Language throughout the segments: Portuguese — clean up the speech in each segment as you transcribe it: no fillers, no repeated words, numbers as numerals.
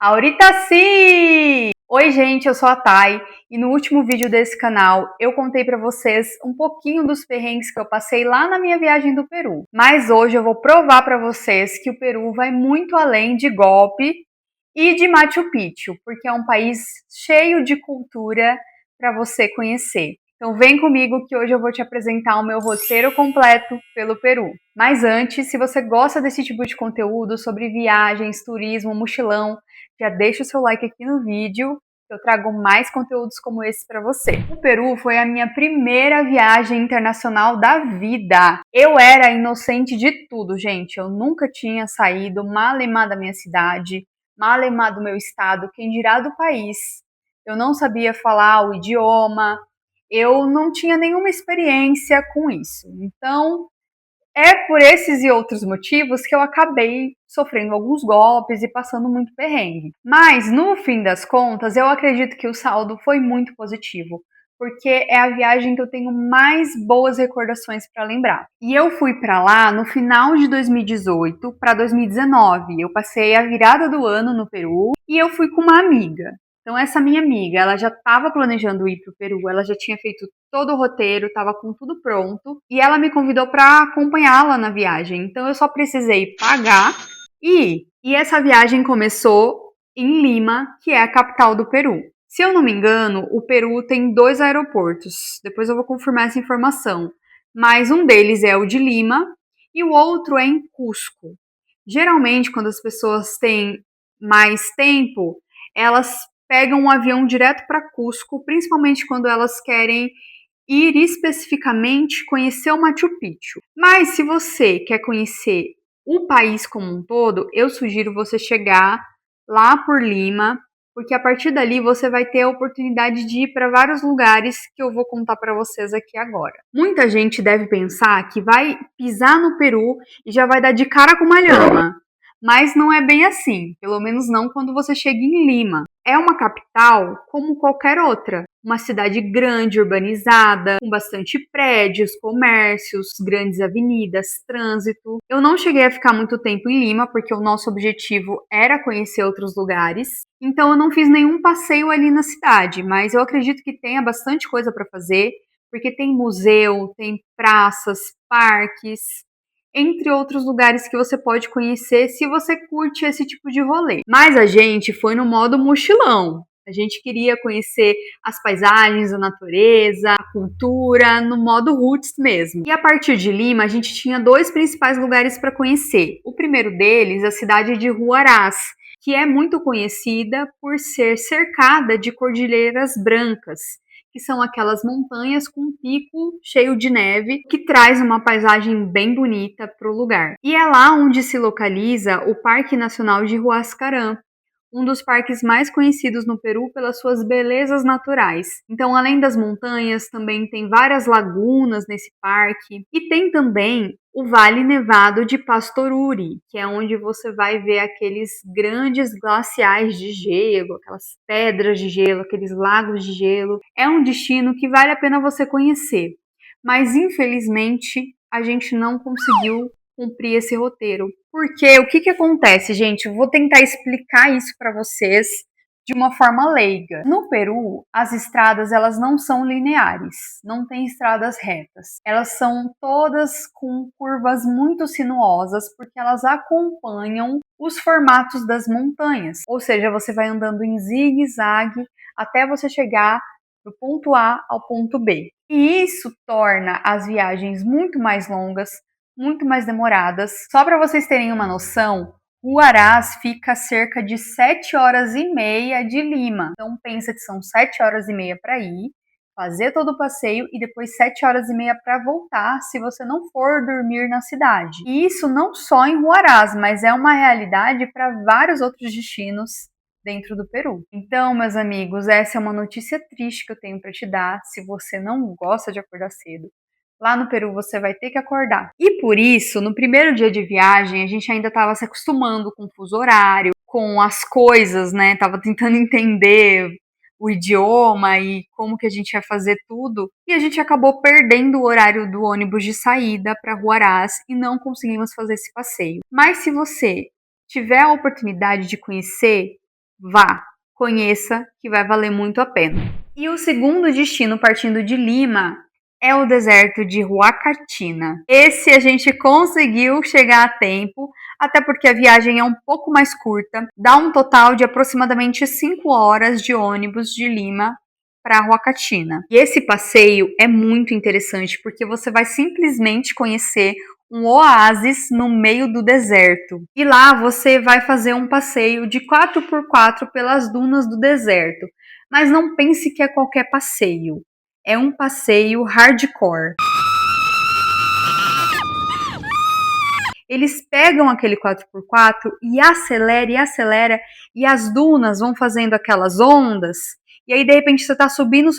Aurita sim! Oi gente, eu sou a Thay e no último vídeo desse canal eu contei pra vocês um pouquinho dos perrengues que eu passei lá na minha viagem do Peru. Mas hoje eu vou provar pra vocês que o Peru vai muito além de golpe e de Machu Picchu, porque é um país cheio de cultura para você conhecer. Então vem comigo que hoje eu vou te apresentar o meu roteiro completo pelo Peru. Mas antes, se você gosta desse tipo de conteúdo sobre viagens, turismo, mochilão, já deixa o seu like aqui no vídeo, que eu trago mais conteúdos como esse para você. O Peru foi a minha primeira viagem internacional da vida. Eu era inocente de tudo, gente. Eu nunca tinha saído malemar da minha cidade, malemar do meu estado, quem dirá do país. Eu não sabia falar o idioma, eu não tinha nenhuma experiência com isso. Então, é por esses e outros motivos que eu acabei sofrendo alguns golpes e passando muito perrengue. Mas, no fim das contas, eu acredito que o saldo foi muito positivo, porque é a viagem que eu tenho mais boas recordações para lembrar. E eu fui para lá no final de 2018 para 2019. Eu passei a virada do ano no Peru e eu fui com uma amiga. Então essa minha amiga, ela já estava planejando ir para o Peru, ela já tinha feito todo o roteiro, estava com tudo pronto, e ela me convidou para acompanhá-la na viagem. Então eu só precisei pagar e ir. E essa viagem começou em Lima, que é a capital do Peru. Se eu não me engano, o Peru tem 2 aeroportos. Depois eu vou confirmar essa informação. Mas um deles é o de Lima e o outro é em Cusco. Geralmente, quando as pessoas têm mais tempo, elas pegam um avião direto para Cusco, principalmente quando elas querem ir especificamente conhecer o Machu Picchu. Mas se você quer conhecer o país como um todo, eu sugiro você chegar lá por Lima, porque a partir dali você vai ter a oportunidade de ir para vários lugares que eu vou contar para vocês aqui agora. Muita gente deve pensar que vai pisar no Peru e já vai dar de cara com uma lhama. Mas não é bem assim, pelo menos não quando você chega em Lima. É uma capital como qualquer outra, uma cidade grande, urbanizada, com bastante prédios, comércios, grandes avenidas, trânsito. Eu não cheguei a ficar muito tempo em Lima, porque o nosso objetivo era conhecer outros lugares, então eu não fiz nenhum passeio ali na cidade, mas eu acredito que tenha bastante coisa para fazer, porque tem museu, tem praças, parques, entre outros lugares que você pode conhecer se você curte esse tipo de rolê. Mas a gente foi no modo mochilão. A gente queria conhecer as paisagens, a natureza, a cultura, no modo roots mesmo. E a partir de Lima, a gente tinha 2 principais lugares para conhecer. O primeiro deles, a cidade de Huaraz, que é muito conhecida por ser cercada de cordilheiras brancas, que são aquelas montanhas com um pico cheio de neve, que traz uma paisagem bem bonita para o lugar. E é lá onde se localiza o Parque Nacional de Huascarán, um dos parques mais conhecidos no Peru pelas suas belezas naturais. Então, além das montanhas, também tem várias lagunas nesse parque e tem também o Vale Nevado de Pastoruri, que é onde você vai ver aqueles grandes glaciais de gelo, aquelas pedras de gelo, aqueles lagos de gelo. É um destino que vale a pena você conhecer, mas infelizmente a gente não conseguiu cumprir esse roteiro. Porque o que acontece, gente? Eu vou tentar explicar isso para vocês de uma forma leiga. No Peru, as estradas elas não são lineares, não tem estradas retas. Elas são todas com curvas muito sinuosas porque elas acompanham os formatos das montanhas. Ou seja, você vai andando em zigue-zague até você chegar do ponto A ao ponto B. E isso torna as viagens muito mais longas, muito mais demoradas. Só para vocês terem uma noção, Huaraz fica a cerca de 7 horas e meia de Lima. Então pensa que são 7 horas e meia para ir, fazer todo o passeio e depois 7 horas e meia para voltar, se você não for dormir na cidade. E isso não só em Huaraz, mas é uma realidade para vários outros destinos dentro do Peru. Então, meus amigos, essa é uma notícia triste que eu tenho para te dar, se você não gosta de acordar cedo. Lá no Peru você vai ter que acordar. E por isso, no primeiro dia de viagem, a gente ainda estava se acostumando com o fuso horário, com as coisas, né? Tava tentando entender o idioma e como que a gente ia fazer tudo. E a gente acabou perdendo o horário do ônibus de saída para Huaraz e não conseguimos fazer esse passeio. Mas se você tiver a oportunidade de conhecer vá, conheça, que vai valer muito a pena. E o segundo destino, partindo de Lima, é o deserto de Huacatina. Esse a gente conseguiu chegar a tempo, até porque a viagem é um pouco mais curta, dá um total de aproximadamente 5 horas de ônibus de Lima para Huacatina. E esse passeio é muito interessante porque você vai simplesmente conhecer um oásis no meio do deserto. E lá você vai fazer um passeio de 4x4 pelas dunas do deserto. Mas não pense que é qualquer passeio. É um passeio hardcore. Eles pegam aquele 4x4 e acelera, e as dunas vão fazendo aquelas ondas, e aí de repente você tá subindo,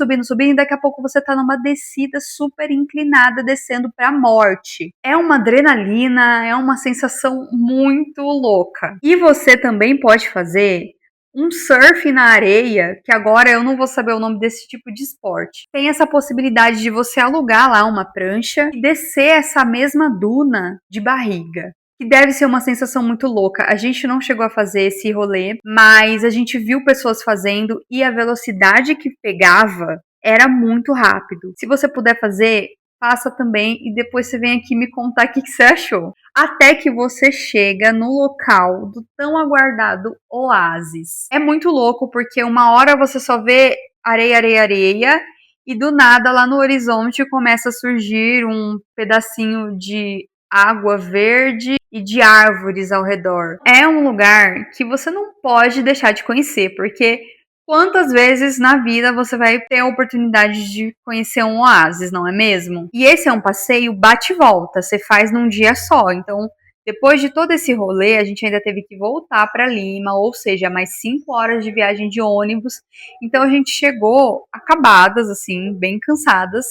e daqui a pouco você tá numa descida super inclinada, descendo pra morte. É uma adrenalina, é uma sensação muito louca. E você também pode fazer um surf na areia, que agora eu não vou saber o nome desse tipo de esporte. Tem essa possibilidade de você alugar lá uma prancha e descer essa mesma duna de barriga. Que deve ser uma sensação muito louca. A gente não chegou a fazer esse rolê, mas a gente viu pessoas fazendo e a velocidade que pegava era muito rápido. Se você puder fazer, faça também e depois você vem aqui me contar o que você achou. Até que você chega no local do tão aguardado oásis. É muito louco porque uma hora você só vê areia, areia, areia, e do nada lá no horizonte começa a surgir um pedacinho de água verde e de árvores ao redor. É um lugar que você não pode deixar de conhecer, porque quantas vezes na vida você vai ter a oportunidade de conhecer um oásis, não é mesmo? E esse é um passeio bate e volta, você faz num dia só. Então, depois de todo esse rolê, a gente ainda teve que voltar para Lima, ou seja, mais 5 horas de viagem de ônibus. Então, a gente chegou acabadas, assim, bem cansadas,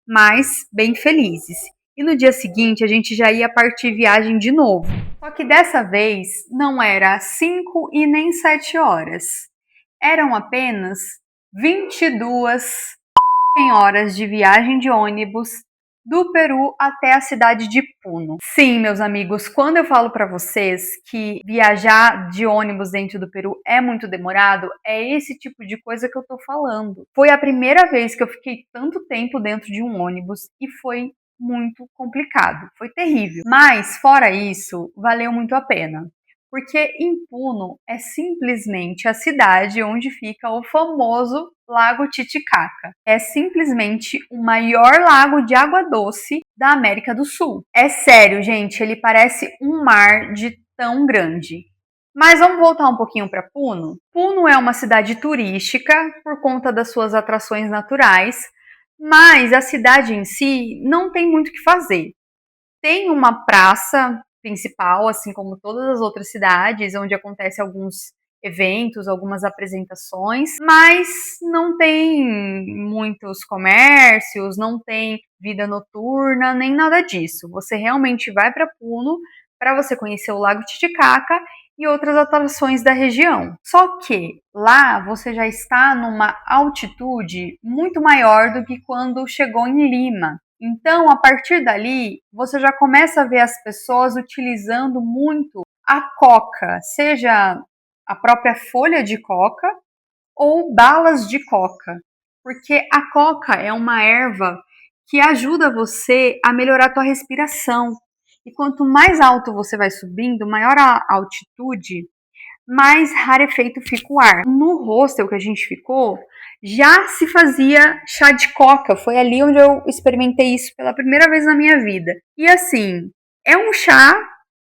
mas bem felizes. E no dia seguinte, a gente já ia partir viagem de novo. Só que dessa vez não era 5 e nem 7 horas. Eram apenas 22 horas de viagem de ônibus do Peru até a cidade de Puno. Sim, meus amigos, quando eu falo para vocês que viajar de ônibus dentro do Peru é muito demorado, é esse tipo de coisa que eu tô falando. Foi a primeira vez que eu fiquei tanto tempo dentro de um ônibus e foi muito complicado, foi terrível. Mas fora isso, valeu muito a pena. Porque em Puno é simplesmente a cidade onde fica o famoso Lago Titicaca. É simplesmente o maior lago de água doce da América do Sul. É sério, gente, ele parece um mar de tão grande. Mas vamos voltar um pouquinho para Puno. Puno é uma cidade turística por conta das suas atrações naturais, mas a cidade em si não tem muito o que fazer. Tem uma praça principal, assim como todas as outras cidades, onde acontece alguns eventos, algumas apresentações, mas não tem muitos comércios, não tem vida noturna, nem nada disso. Você realmente vai para Puno para você conhecer o Lago Titicaca e outras atrações da região. Só que lá você já está numa altitude muito maior do que quando chegou em Lima. Então, a partir dali, você já começa a ver as pessoas utilizando muito a coca, seja a própria folha de coca ou balas de coca, porque a coca é uma erva que ajuda você a melhorar a tua respiração. E quanto mais alto você vai subindo, maior a altitude, mais rarefeito fica o ar. No hostel que a gente ficou, já se fazia chá de coca. Foi ali onde eu experimentei isso pela primeira vez na minha vida. E assim, é um chá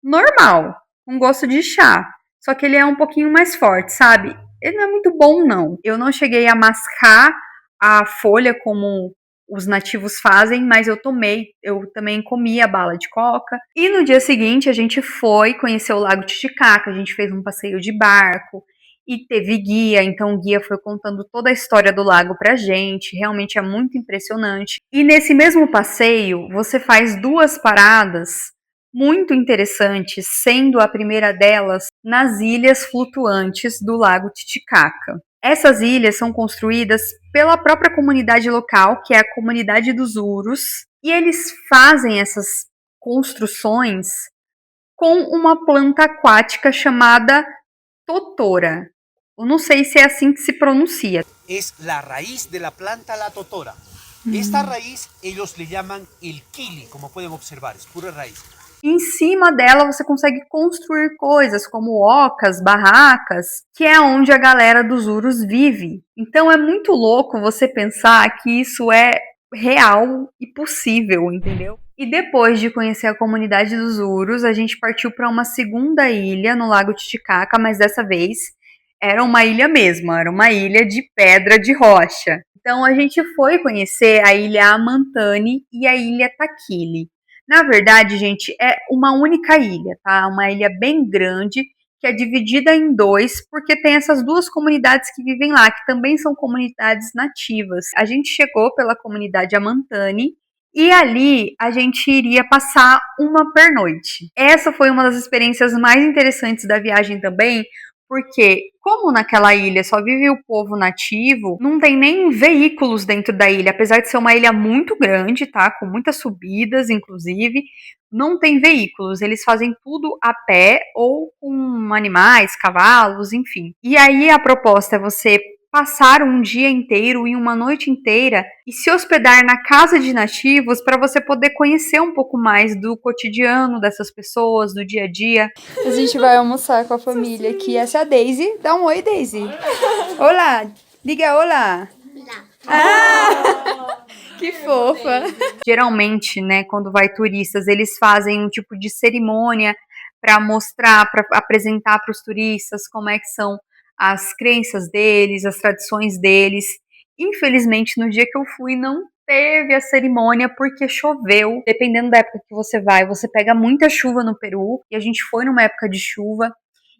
normal, um gosto de chá. Só que ele é um pouquinho mais forte, sabe? Ele não é muito bom, não. Eu não cheguei a mascar a folha como os nativos fazem, mas eu também comi a bala de coca. E no dia seguinte a gente foi conhecer o Lago Titicaca, a gente fez um passeio de barco e teve guia, então o guia foi contando toda a história do lago pra gente, realmente é muito impressionante. E nesse mesmo passeio, você faz duas paradas muito interessantes, sendo a primeira delas nas ilhas flutuantes do Lago Titicaca. Essas ilhas são construídas pela própria comunidade local, que é a comunidade dos Urus, e eles fazem essas construções com uma planta aquática chamada totora. Eu não sei se é assim que se pronuncia. Es la raíz de la planta la totora. Esta raíz ellos le llaman el kili, como pueden observar, es pura raíz. Em cima dela você consegue construir coisas como ocas, barracas, que é onde a galera dos Urus vive. Então é muito louco você pensar que isso é real e possível, entendeu? E depois de conhecer a comunidade dos Urus, a gente partiu para uma segunda ilha no Lago Titicaca, mas dessa vez era uma ilha mesmo, era uma ilha de pedra de rocha. Então a gente foi conhecer a ilha Amantane e a ilha Taquile. Na verdade, gente, é uma única ilha, tá? Uma ilha bem grande, que é dividida em dois, porque tem essas duas comunidades que vivem lá, que também são comunidades nativas. A gente chegou pela comunidade Amantane e ali a gente iria passar uma pernoite. Essa foi uma das experiências mais interessantes da viagem também, porque, como naquela ilha só vive o povo nativo, não tem nem veículos dentro da ilha, apesar de ser uma ilha muito grande, tá? Com muitas subidas, inclusive, não tem veículos. Eles fazem tudo a pé ou com animais, cavalos, enfim. E aí a proposta é você passar um dia inteiro e uma noite inteira e se hospedar na casa de nativos para você poder conhecer um pouco mais do cotidiano dessas pessoas, do dia a dia. A gente vai almoçar com a família aqui. Essa é a Daisy. Dá um oi, Daisy. Olá. Diga olá. Ah, que fofa. Geralmente, né, quando vai turistas, eles fazem um tipo de cerimônia para mostrar, para apresentar para os turistas como é que são as crenças deles, as tradições deles. Infelizmente, no dia que eu fui, não teve a cerimônia porque choveu. Dependendo da época que você vai, você pega muita chuva no Peru, e a gente foi numa época de chuva,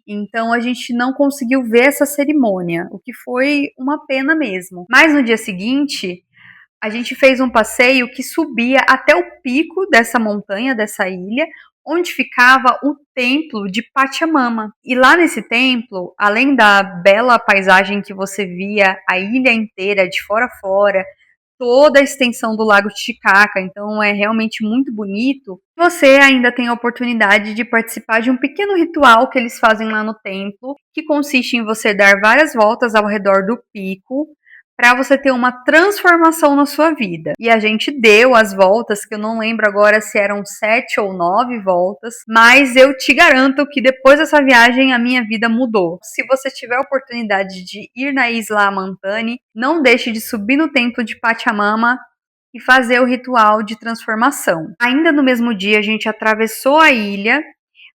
então a gente não conseguiu ver essa cerimônia, o que foi uma pena mesmo. Mas no dia seguinte, a gente fez um passeio que subia até o pico dessa montanha, dessa ilha, onde ficava o templo de Pachamama. E lá nesse templo, além da bela paisagem que você via a ilha inteira de fora a fora, toda a extensão do Lago Titicaca, então é realmente muito bonito. Você ainda tem a oportunidade de participar de um pequeno ritual que eles fazem lá no templo, que consiste em você dar várias voltas ao redor do pico, para você ter uma transformação na sua vida. E a gente deu as voltas, que eu não lembro agora se eram 7 ou 9 voltas, mas eu te garanto que depois dessa viagem a minha vida mudou. Se você tiver a oportunidade de ir na Isla Amantane, não deixe de subir no templo de Pachamama e fazer o ritual de transformação. Ainda no mesmo dia, a gente atravessou a ilha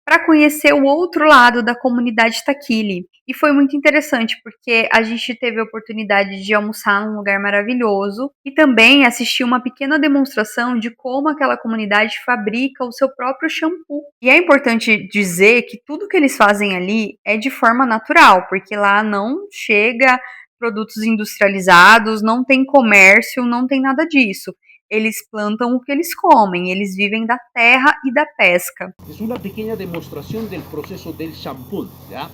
para conhecer o outro lado da comunidade Taquile. E foi muito interessante, porque a gente teve a oportunidade de almoçar num lugar maravilhoso e também assistir uma pequena demonstração de como aquela comunidade fabrica o seu próprio shampoo. E é importante dizer que tudo que eles fazem ali é de forma natural, porque lá não chega produtos industrializados, não tem comércio, não tem nada disso. Eles plantam o que eles comem, eles vivem da terra e da pesca. Es una pequeña demostración del proceso del champú, ¿ya?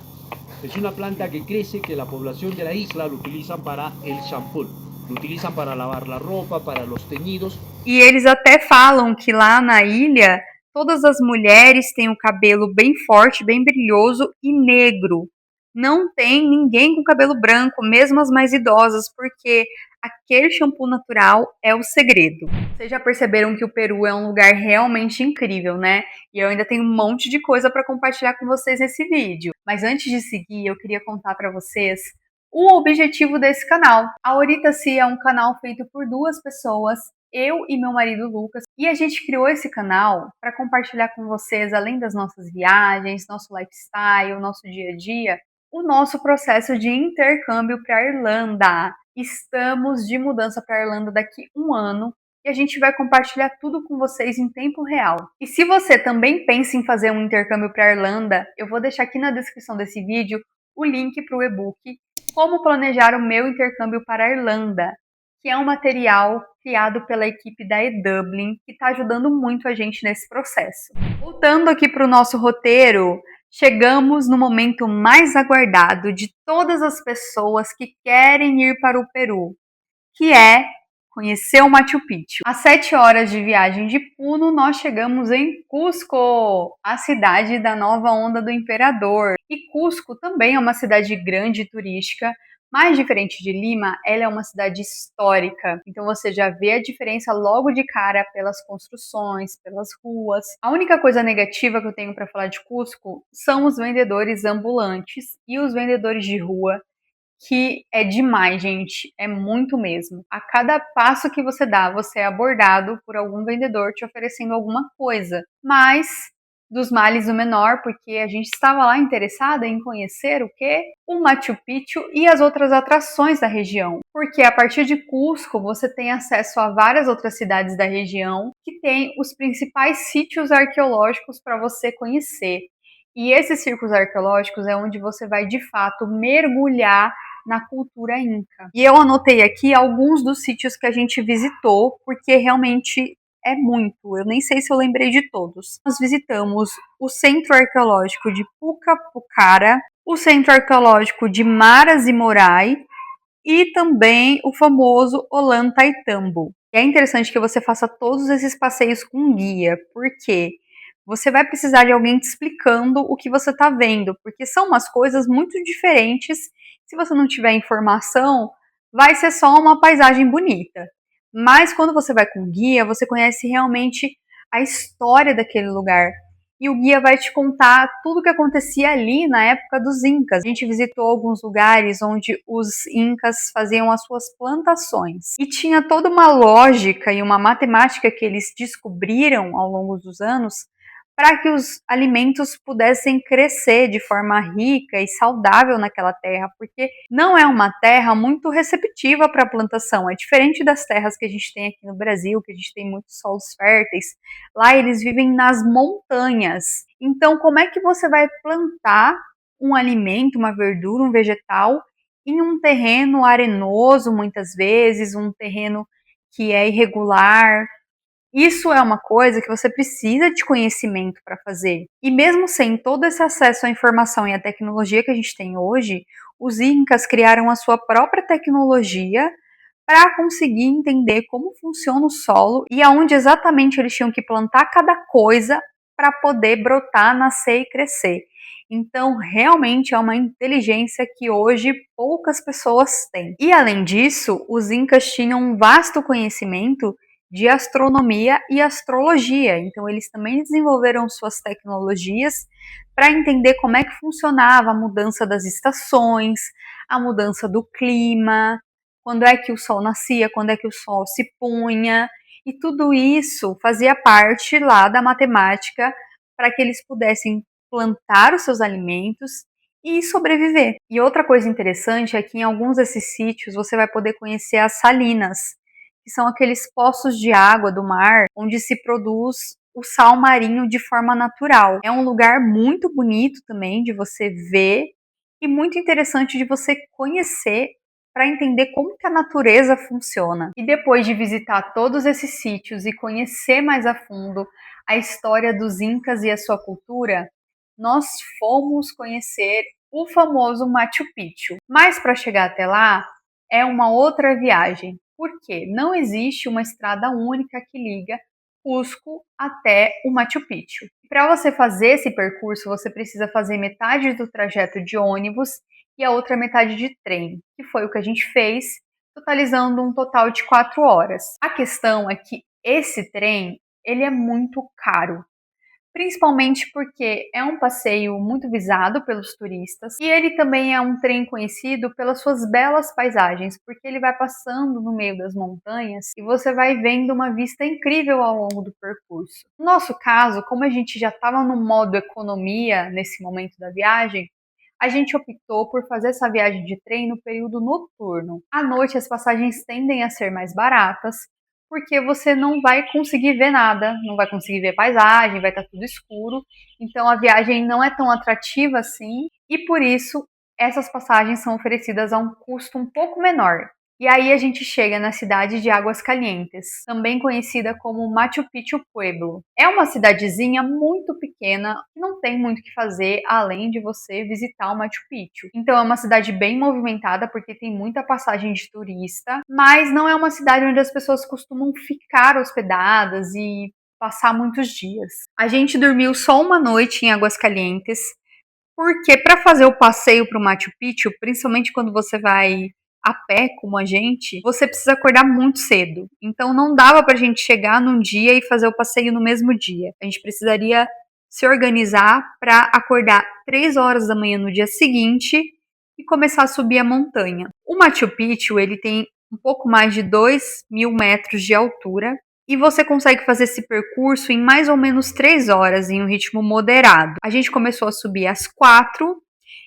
Es una planta que crece, que la población de la isla lo utilizan para el champú. Lo utilizan para lavar la ropa, para los teñidos. E eles até falam que lá na ilha, todas as mulheres têm o cabelo bem forte, bem brilhoso e negro. Não tem ninguém com cabelo branco, mesmo as mais idosas, porque aquele shampoo natural é o segredo. Vocês já perceberam que o Peru é um lugar realmente incrível, né? E eu ainda tenho um monte de coisa para compartilhar com vocês nesse vídeo. Mas antes de seguir, eu queria contar para vocês o objetivo desse canal. A Orita-se é um canal feito por duas pessoas, eu e meu marido Lucas, e a gente criou esse canal para compartilhar com vocês, além das nossas viagens, nosso lifestyle, nosso dia a dia, o nosso processo de intercâmbio para a Irlanda. Estamos de mudança para a Irlanda daqui um ano e a gente vai compartilhar tudo com vocês em tempo real. E se você também pensa em fazer um intercâmbio para a Irlanda, eu vou deixar aqui na descrição desse vídeo o link para o e-book Como Planejar o Meu Intercâmbio para a Irlanda, que é um material criado pela equipe da eDublin, que está ajudando muito a gente nesse processo. Voltando aqui para o nosso roteiro, chegamos no momento mais aguardado de todas as pessoas que querem ir para o Peru, que é conhecer o Machu Picchu. Às 7 horas de viagem de Puno, nós chegamos em Cusco, a cidade da nova onda do imperador. E Cusco também é uma cidade grande e turística, mas diferente de Lima, ela é uma cidade histórica. Então você já vê a diferença logo de cara pelas construções, pelas ruas. A única coisa negativa que eu tenho para falar de Cusco são os vendedores ambulantes e os vendedores de rua, que é demais, gente, é muito mesmo. A cada passo que você dá, você é abordado por algum vendedor te oferecendo alguma coisa. Mas dos males o menor, porque a gente estava lá interessada em conhecer o quê? O Machu Picchu e as outras atrações da região. Porque a partir de Cusco você tem acesso a várias outras cidades da região que têm os principais sítios arqueológicos para você conhecer. E esses círculos arqueológicos é onde você vai de fato mergulhar na cultura inca. E eu anotei aqui alguns dos sítios que a gente visitou, porque realmente é muito. Eu nem sei se eu lembrei de todos. Nós visitamos o Centro Arqueológico de Pucapucara, o Centro Arqueológico de Maras e Morai e também o famoso Ollantaytambo. E é interessante que você faça todos esses passeios com guia, porque você vai precisar de alguém te explicando o que você está vendo, porque são umas coisas muito diferentes. Se você não tiver informação, vai ser só uma paisagem bonita. Mas quando você vai com guia, você conhece realmente a história daquele lugar. E o guia vai te contar tudo o que acontecia ali na época dos Incas. A gente visitou alguns lugares onde os Incas faziam as suas plantações. E tinha toda uma lógica e uma matemática que eles descobriram ao longo dos anos para que os alimentos pudessem crescer de forma rica e saudável naquela terra, porque não é uma terra muito receptiva para a plantação. É diferente das terras que a gente tem aqui no Brasil, que a gente tem muitos solos férteis. Lá eles vivem nas montanhas. Então, como é que você vai plantar um alimento, uma verdura, um vegetal em um terreno arenoso, muitas vezes, um terreno que é irregular? Isso é uma coisa que você precisa de conhecimento para fazer. E mesmo sem todo esse acesso à informação e à tecnologia que a gente tem hoje, os Incas criaram a sua própria tecnologia para conseguir entender como funciona o solo e aonde exatamente eles tinham que plantar cada coisa para poder brotar, nascer e crescer. Então, realmente é uma inteligência que hoje poucas pessoas têm. E além disso, os Incas tinham um vasto conhecimento de astronomia e astrologia. Então, eles também desenvolveram suas tecnologias para entender como é que funcionava a mudança das estações, a mudança do clima, quando é que o sol nascia, quando é que o sol se punha, e tudo isso fazia parte lá da matemática para que eles pudessem plantar os seus alimentos e sobreviver. E outra coisa interessante é que em alguns desses sítios você vai poder conhecer as salinas, que são aqueles poços de água do mar onde se produz o sal marinho de forma natural. É um lugar muito bonito também de você ver e muito interessante de você conhecer para entender como que a natureza funciona. E depois de visitar todos esses sítios e conhecer mais a fundo a história dos Incas e a sua cultura, nós fomos conhecer o famoso Machu Picchu. Mas para chegar até lá é uma outra viagem. Porque não existe uma estrada única que liga Cusco até o Machu Picchu. Para você fazer esse percurso, você precisa fazer metade do trajeto de ônibus e a outra metade de trem, que foi o que a gente fez, totalizando um total de 4 horas. A questão é que esse trem, ele é muito caro. Principalmente porque é um passeio muito visado pelos turistas e ele também é um trem conhecido pelas suas belas paisagens, porque ele vai passando no meio das montanhas e você vai vendo uma vista incrível ao longo do percurso. No nosso caso, como a gente já estava no modo economia nesse momento da viagem, a gente optou por fazer essa viagem de trem no período noturno. À noite as passagens tendem a ser mais baratas, porque você não vai conseguir ver nada, não vai conseguir ver paisagem, vai estar tudo escuro, então a viagem não é tão atrativa assim, e por isso essas passagens são oferecidas a um custo um pouco menor. E aí a gente chega na cidade de Águas Calientes, também conhecida como Machu Picchu Pueblo. É uma cidadezinha muito pequena, que não tem muito o que fazer além de você visitar o Machu Picchu. Então é uma cidade bem movimentada porque tem muita passagem de turista, mas não é uma cidade onde as pessoas costumam ficar hospedadas e passar muitos dias. A gente dormiu só uma noite em Águas Calientes, porque para fazer o passeio para o Machu Picchu, principalmente quando você vai a pé, como a gente, você precisa acordar muito cedo. Então não dava pra gente chegar num dia e fazer o passeio no mesmo dia. A gente precisaria se organizar para acordar 3 horas da manhã no dia seguinte e começar a subir a montanha. O Machu Picchu, ele tem um pouco mais de 2.000 metros de altura e você consegue fazer esse percurso em mais ou menos 3 horas, em um ritmo moderado. A gente começou a subir às 4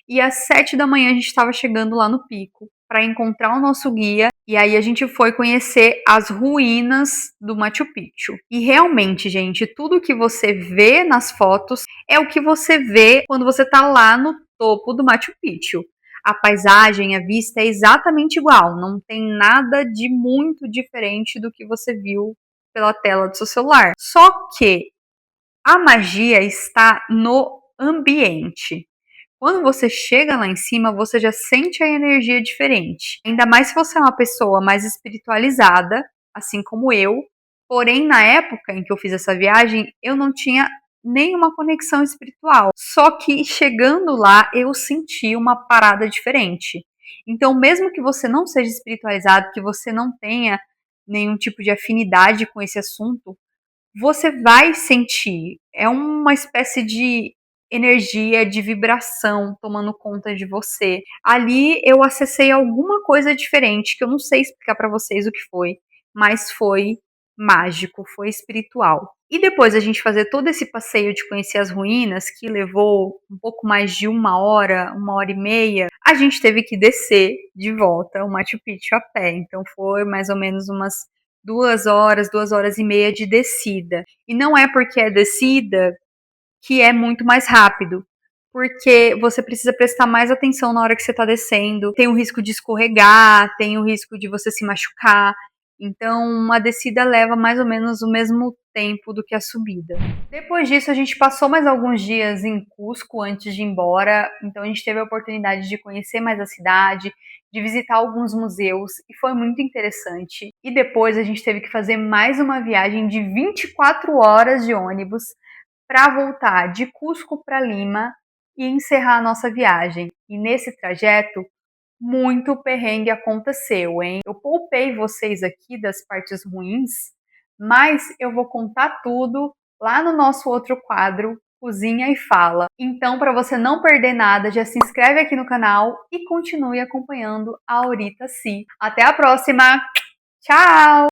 e às 7 da manhã a gente estava chegando lá no pico para encontrar o nosso guia, e aí a gente foi conhecer as ruínas do Machu Picchu. E realmente, gente, tudo que você vê nas fotos é o que você vê quando você tá lá no topo do Machu Picchu. A paisagem, a vista é exatamente igual, não tem nada de muito diferente do que você viu pela tela do seu celular. Só que a magia está no ambiente. Quando você chega lá em cima, você já sente a energia diferente. Ainda mais se você é uma pessoa mais espiritualizada, assim como eu. Porém, na época em que eu fiz essa viagem, eu não tinha nenhuma conexão espiritual. Só que chegando lá, eu senti uma parada diferente. Então, mesmo que você não seja espiritualizado, que você não tenha nenhum tipo de afinidade com esse assunto, você vai sentir. É uma espécie de energia, de vibração tomando conta de você. Ali eu acessei alguma coisa diferente, que eu não sei explicar para vocês o que foi, mas foi mágico, foi espiritual. E depois a gente fazer todo esse passeio de conhecer as ruínas, que levou um pouco mais de 1 hora e meia, a gente teve que descer de volta o Machu Picchu a pé. Então foi mais ou menos umas 2 horas, 2 horas e meia de descida. E não é porque é descida que é muito mais rápido, porque você precisa prestar mais atenção na hora que você está descendo. Tem o risco de escorregar, tem o risco de você se machucar. Então, uma descida leva mais ou menos o mesmo tempo do que a subida. Depois disso, a gente passou mais alguns dias em Cusco antes de ir embora. Então, a gente teve a oportunidade de conhecer mais a cidade, de visitar alguns museus, e foi muito interessante. E depois a gente teve que fazer mais uma viagem de 24 horas de ônibus para voltar de Cusco para Lima e encerrar a nossa viagem. E nesse trajeto, muito perrengue aconteceu, hein? Eu poupei vocês aqui das partes ruins, mas eu vou contar tudo lá no nosso outro quadro, Cozinha e Fala. Então, para você não perder nada, já se inscreve aqui no canal e continue acompanhando a Aurita Si. Até a próxima! Tchau!